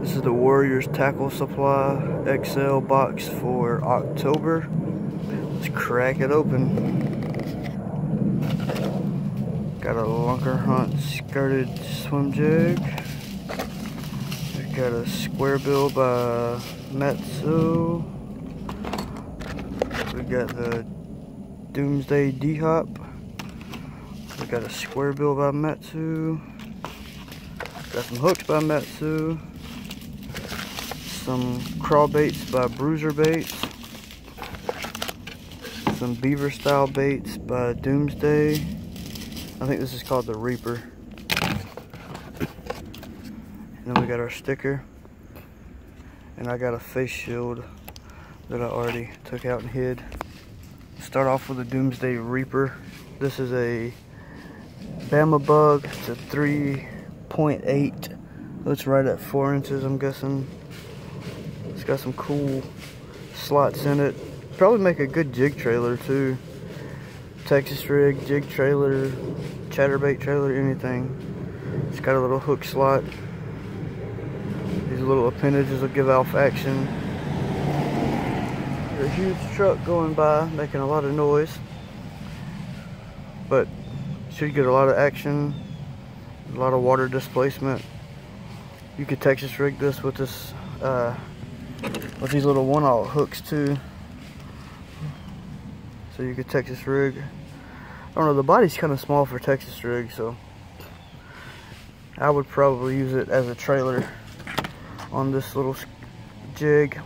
This is the Warriors Tackle Supply XL box for October. Let's crack it open. Got a Lunker Hunt skirted swim jig. We got a square bill by Matsu. We got the Doomsday D-Hop. We got a square bill by Matsu. Got some hooks by Matsu. Some crawl baits by Bruiser Baits. Some beaver style baits by Doomsday. I think this is called the Reaper. And then we got our sticker. And I got a face shield that I already took out and hid. Start off with the Doomsday Reaper. This is a Bama Bug. It's a 3.8. It's right at 4 inches, I'm guessing. It's got some cool slots in it. Probably make a good jig trailer too. Texas rig, jig trailer, chatterbait trailer, anything. It's got a little hook slot. These little appendages will give off action. There's a huge truck going by making a lot of noise, but should get a lot of action, a lot of water displacement. You could Texas rig this with this with these little 1/0 hooks too. So you could Texas rig. I don't know, the body's kind of small for Texas rig, so I would probably use it as a trailer on this little jig.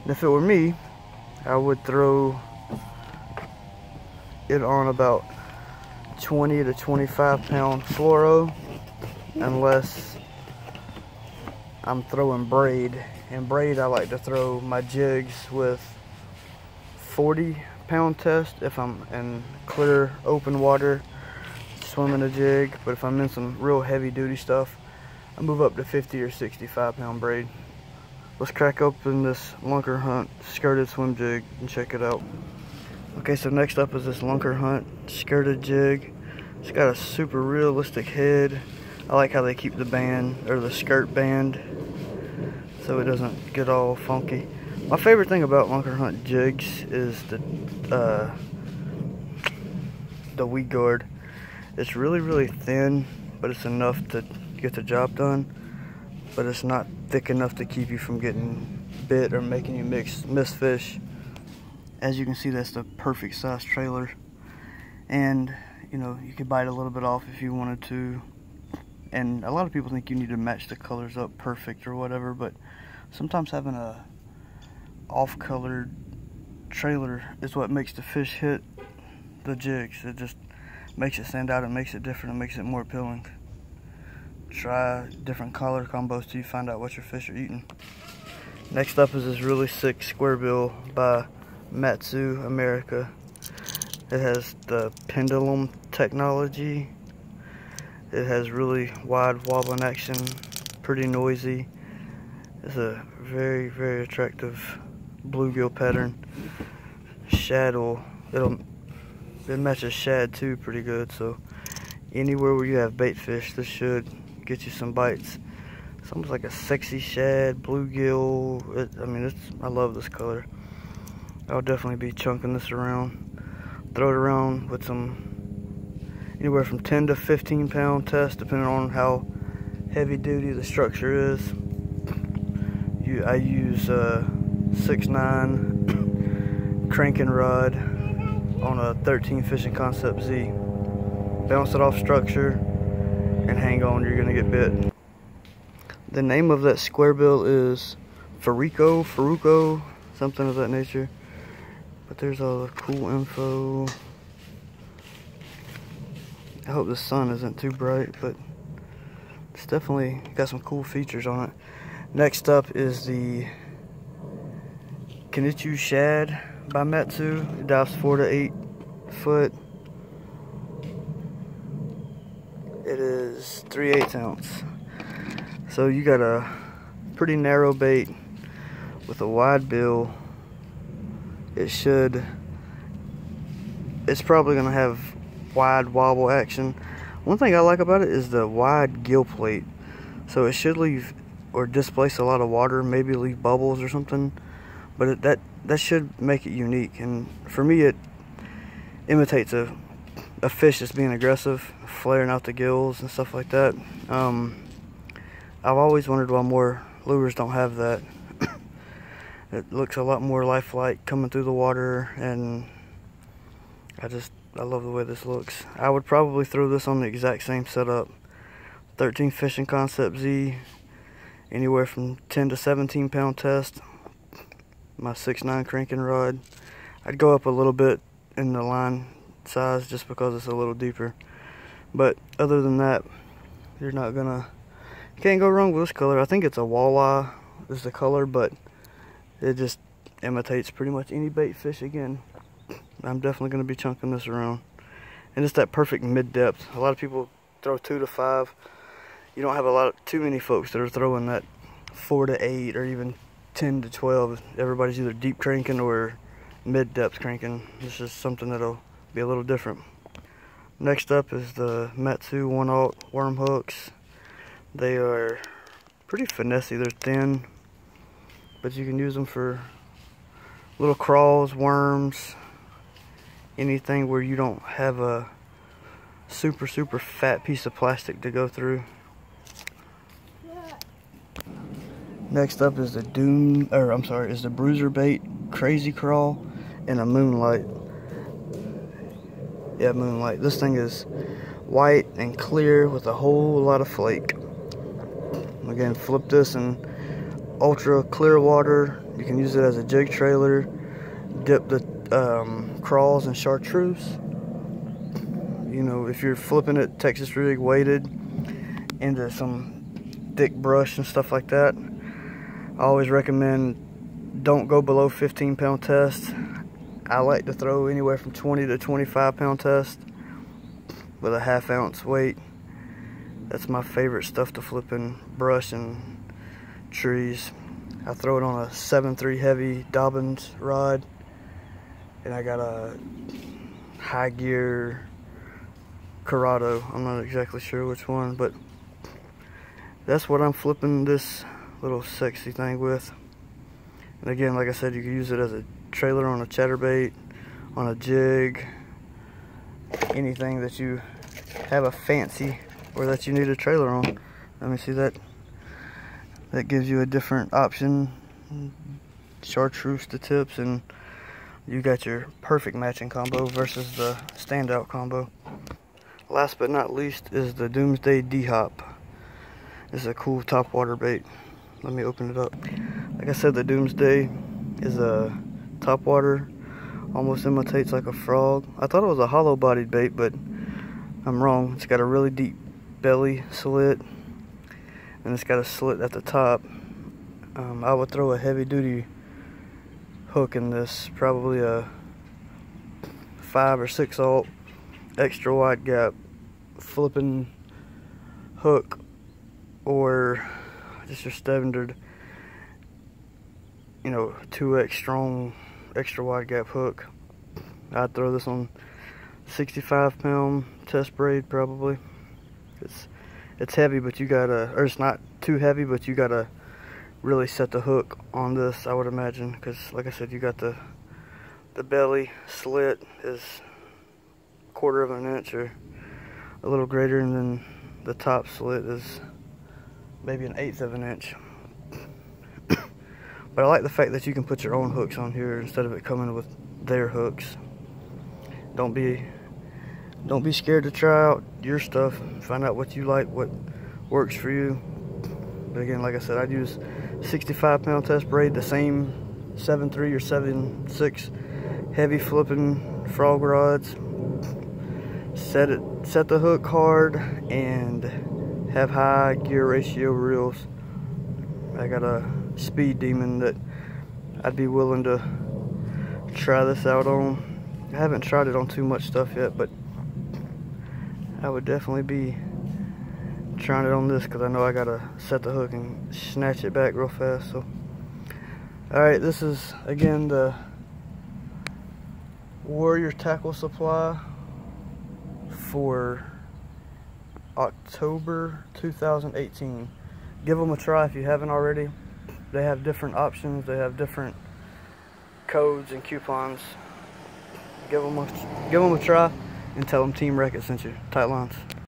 And if it were me, I would throw it on about 20 to 25 pound fluoro, unless I'm throwing braid. And braid, I like to throw my jigs with 40 pound test if I'm in clear open water swimming a jig. But if I'm in some real heavy duty stuff, I move up to 50 or 65 pound braid. Let's crack open this Lunker Hunt skirted swim jig and check it out. Okay, so next up is this Lunker Hunt skirted jig. It's got a super realistic head. I like how they keep the band, or the skirt band, so it doesn't get all funky. My favorite thing about Lunker Hunt jigs is the weed guard. It's really, really thin, but it's enough to get the job done. But it's not thick enough to keep you from getting bit or making you miss fish. As you can see, that's the perfect size trailer. And, you know, you could bite a little bit off if you wanted to. And a lot of people think you need to match the colors up perfect or whatever, but sometimes having a off-colored trailer is what makes the fish hit the jigs. It just makes it stand out, it makes it different, it makes it more appealing. Try different color combos till you find out what your fish are eating. Next up is this really sick square bill by Matsu America. It has the pendulum technology. It has really wide wobbling action, pretty noisy. It's a very, very attractive bluegill pattern. Shad it matches shad too pretty good, so anywhere where you have bait fish, this should get you some bites. It's almost like a sexy shad, bluegill. I love this color. I'll definitely be chunking this around. Throw it around with some anywhere from 10 to 15 pound test, depending on how heavy duty the structure is. I use a 6.9 cranking rod on a 13 Fishing Concept Z. Bounce it off structure and hang on, you're gonna get bit. The name of that square bill is Faruko, something of that nature. But there's all the cool info. I hope the sun isn't too bright, but it's definitely got some cool features on it. Next up is the Kanichu Shad by Matsu. It dives 4 to 8 foot. It is 3/8 ounce. So you got a pretty narrow bait with a wide bill. It's probably gonna have wide wobble action. One thing I like about it is the wide gill plate. So it should leave or displace a lot of water, maybe leave bubbles or something. But that should make it unique. And for me, it imitates a fish that's being aggressive, flaring out the gills and stuff like that. I've always wondered why more lures don't have that. It looks a lot more lifelike coming through the water, and I love the way this looks. I would probably throw this on the exact same setup. 13 Fishing Concept Z, anywhere from 10 to 17 pound test. My 6'9" cranking rod. I'd go up a little bit in the line size just because it's a little deeper. But other than that, you can't go wrong with this color. I think it's a walleye is the color, but it just imitates pretty much any bait fish again. I'm definitely going to be chunking this around. And it's that perfect mid-depth. A lot of people throw 2 to 5. You don't have too many folks that are throwing that 4 to 8 or even 10 to 12. Everybody's either deep cranking or mid-depth cranking. This is something that'll be a little different. Next up is the Matsu 1/0 worm hooks. They are pretty finessey. They're thin, but you can use them for little crawls, worms, anything where you don't have a super fat piece of plastic to go through. Next up is the Bruiser Bait Crazy Crawl and a Moonlight. Yeah, Moonlight. This thing is white and clear with a whole lot of flake. Again, flip this in ultra clear water. You can use it as a jig trailer. Dip the crawls and chartreuse. You know, if you're flipping it Texas rig weighted into some thick brush and stuff like that, I always recommend don't go below 15 pound test. I like to throw anywhere from 20 to 25 pound test with a 1/2 ounce weight. That's my favorite stuff to flip in brush and trees. I throw it on a 7.3 heavy Dobbins rod, and I got a high gear Corrado. I'm not exactly sure which one, but that's what I'm flipping this little sexy thing with. And again, like I said, you can use it as a trailer on a chatterbait, on a jig, anything that you have a fancy or that you need a trailer on. Let me see that. That gives you a different option. Chartreuse to tips, and you got your perfect matching combo versus the standout combo. Last but not least is the Doomsday D-Hop. This is a cool topwater bait. Let me open it up. Like I said, the Doomsday is a topwater, almost imitates like a frog. I thought it was a hollow bodied bait, but I'm wrong. It's got a really deep belly slit, and it's got a slit at the top. I would throw a heavy duty hook in this, probably a 5 or 6/0 extra wide gap flipping hook, or just your standard, 2x strong extra wide gap hook. I'd throw this on 65 pound test braid probably. It's heavy, but you gotta, or it's not too heavy, but you gotta really set the hook on this, I would imagine, because like I said, you got the belly slit is 1/4 of an inch or a little greater, and then the top slit is maybe 1/8 of an inch. But I like the fact that you can put your own hooks on here instead of it coming with their hooks. Don't be scared to try out your stuff. Find out what you like, what works for you. But again, like I said, I'd use 65 pound test braid, the same 7.3 or 7.6 heavy flipping frog rods. Set the hook hard and have high gear ratio reels. I got a Speed Demon that I'd be willing to try this out on. I haven't tried it on too much stuff yet, but I would definitely be trying it on this, because I know I gotta set the hook and snatch it back real fast. So alright, this is again the Warrior tackle supply for October 2018. give them a try if you haven't already. They have different options. They have different codes and coupons. Give them a try and tell them Team Wreck-It sent you. Tight lines.